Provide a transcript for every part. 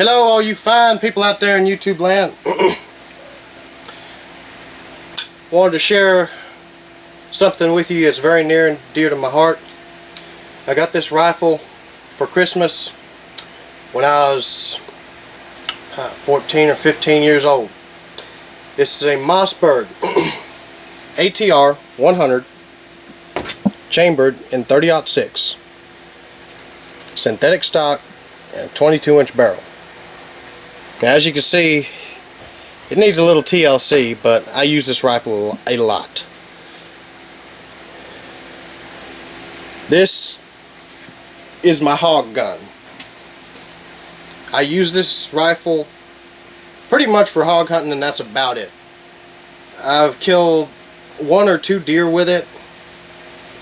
Hello all you fine people out there in YouTube land. Wanted to share something with you that's very near and dear to my heart. I got this rifle for Christmas when I was 14 or 15 years old. This is a Mossberg ATR 100 chambered in 30-06 synthetic stock and a 22-inch barrel. Now, as you can see, it needs a little TLC, but I use this rifle a lot. This is my hog gun. I use this rifle pretty much for hog hunting, and that's about it. I've killed 1 or 2 deer with it,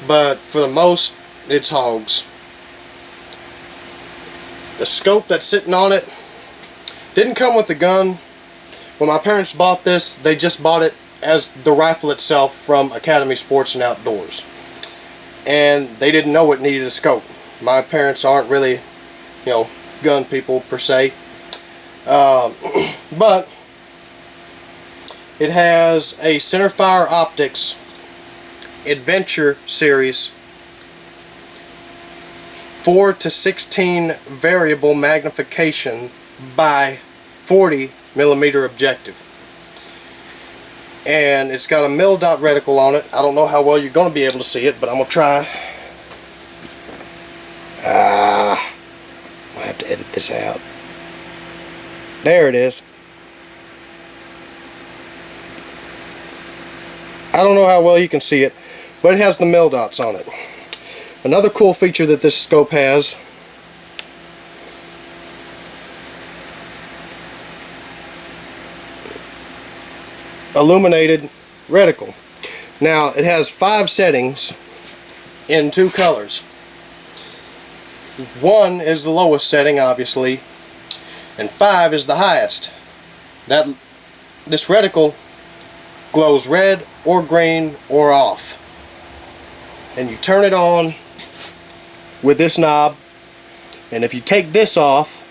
but for the most, it's hogs. The scope that's sitting on it didn't come with the gun. When my parents bought this, they just bought it as the rifle itself from Academy Sports and Outdoors. And they didn't know it needed a scope. My parents aren't really, gun people per se. But it has a Centerfire Optics Adventure Series 4 to 16 variable magnification by 40mm objective, and it's got a mil-dot reticle on it. I don't know how well you're going to be able to see it, but I'm going to try. I'll have to edit this out. There it is. I don't know how well you can see it, but it has the mil-dots on it. Another cool feature that this scope has illuminated reticle. Now it has 5 settings in 2 colors. 1 is the lowest setting, obviously, and 5 is the highest. This reticle glows red or green or off, and you turn it on with this knob, and if you take this off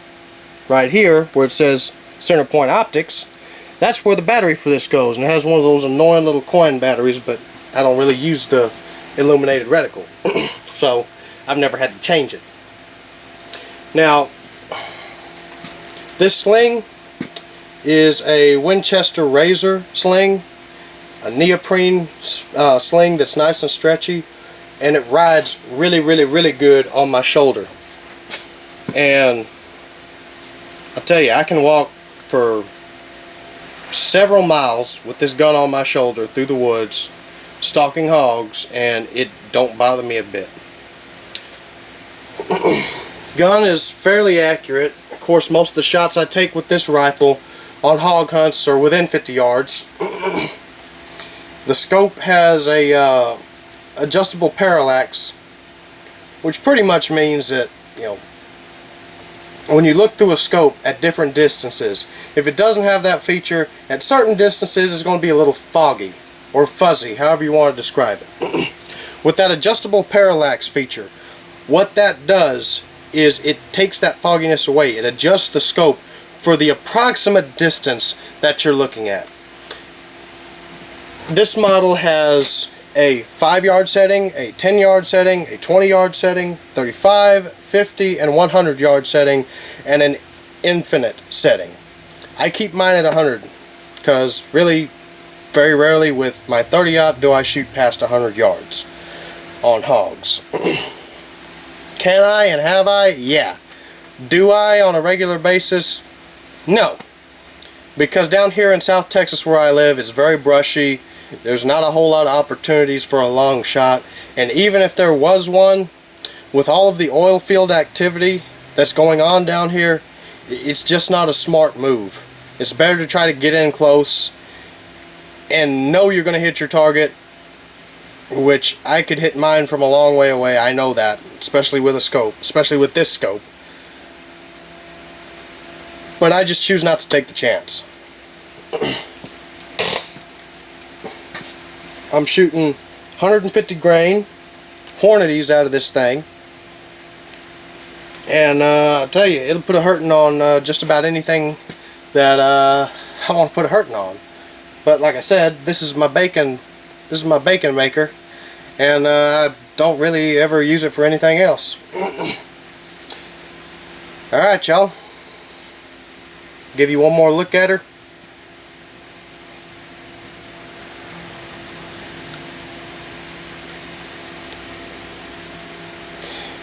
right here where it says center point optics, that's where the battery for this goes, and it has one of those annoying little coin batteries, but I don't really use the illuminated reticle, so I've never had to change it. Now, this sling is a Winchester Razor sling, a neoprene sling that's nice and stretchy, and it rides really good on my shoulder. And I'll tell you, I can walk for several miles with this gun on my shoulder through the woods stalking hogs, and it don't bother me a bit. Gun is fairly accurate. Of course, most of the shots I take with this rifle on hog hunts are within 50 yards. The scope has a adjustable parallax, which pretty much means that when you look through a scope at different distances, if it doesn't have that feature, at certain distances it's going to be a little foggy or fuzzy, however you want to describe it. With that adjustable parallax feature, what that does is it takes that fogginess away. It adjusts the scope for the approximate distance that you're looking at. This model has a 5-yard setting, a 10-yard setting, a 20-yard setting, 35, 50, and 100-yard setting, and an infinite setting. I keep mine at 100 because really, very rarely with my 30-aught do I shoot past 100 yards on hogs. Can I and have I? Yeah. Do I on a regular basis? No. Because down here in South Texas where I live, it's very brushy. There's not a whole lot of opportunities for a long shot, and even if there was one, with all of the oil field activity that's going on down here, it's just not a smart move. It's better to try to get in close and know you're going to hit your target, which I could hit mine from a long way away. I know that, especially with a scope, especially with this scope. But I just choose not to take the chance. I'm shooting 150 grain Hornadies out of this thing. And I'll tell you, it'll put a hurting on just about anything that I want to put a hurting on. But like I said, this is my bacon maker, and I don't really ever use it for anything else. Alright, y'all. Give you one more look at her.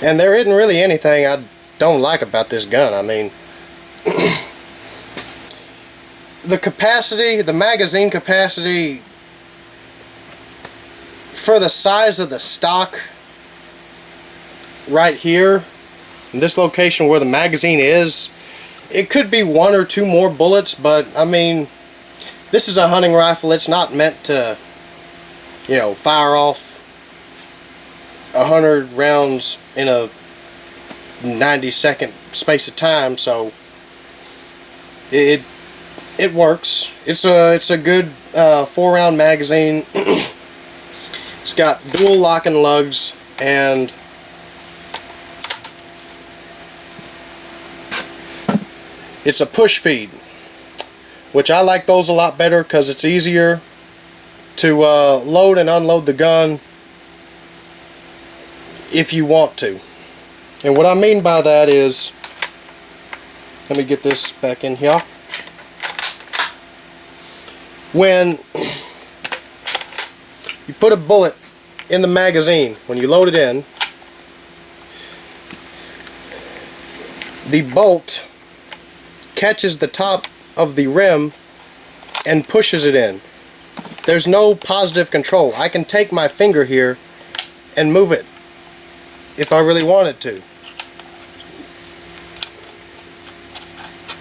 And there isn't really anything I don't like about this gun. I mean, the capacity, the magazine capacity, for the size of the stock right here, in this location where the magazine is, it could be 1 or 2 more bullets, but I mean, this is a hunting rifle. It's not meant to, you know, fire off 100 rounds in a 90-second space of time, so it works. It's a good 4-round magazine. It's got dual lock and lugs, and it's a push feed, which I like those a lot better because it's easier to load and unload the gun if you want to. And what I mean by that is, let me get this back in here. When you put a bullet in the magazine, when you load it in, the bolt catches the top of the rim and pushes it in. There's no positive control. I can take my finger here and move it if I really wanted to.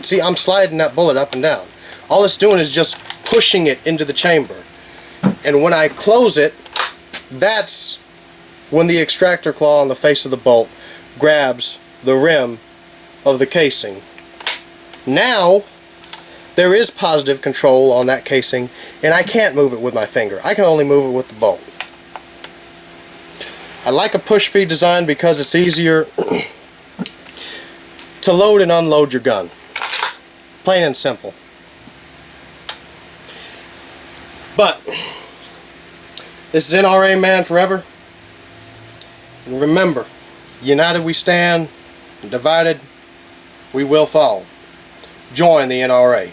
See, I'm sliding that bullet up and down. All it's doing is just pushing it into the chamber. And when I close it, that's when the extractor claw on the face of the bolt grabs the rim of the casing. Now, there is positive control on that casing, and I can't move it with my finger. I can only move it with the bolt. I like a push feed design because it's easier to load and unload your gun. Plain and simple. But this is NRA Man Forever. And remember, united we stand, and divided we will fall. Join the NRA.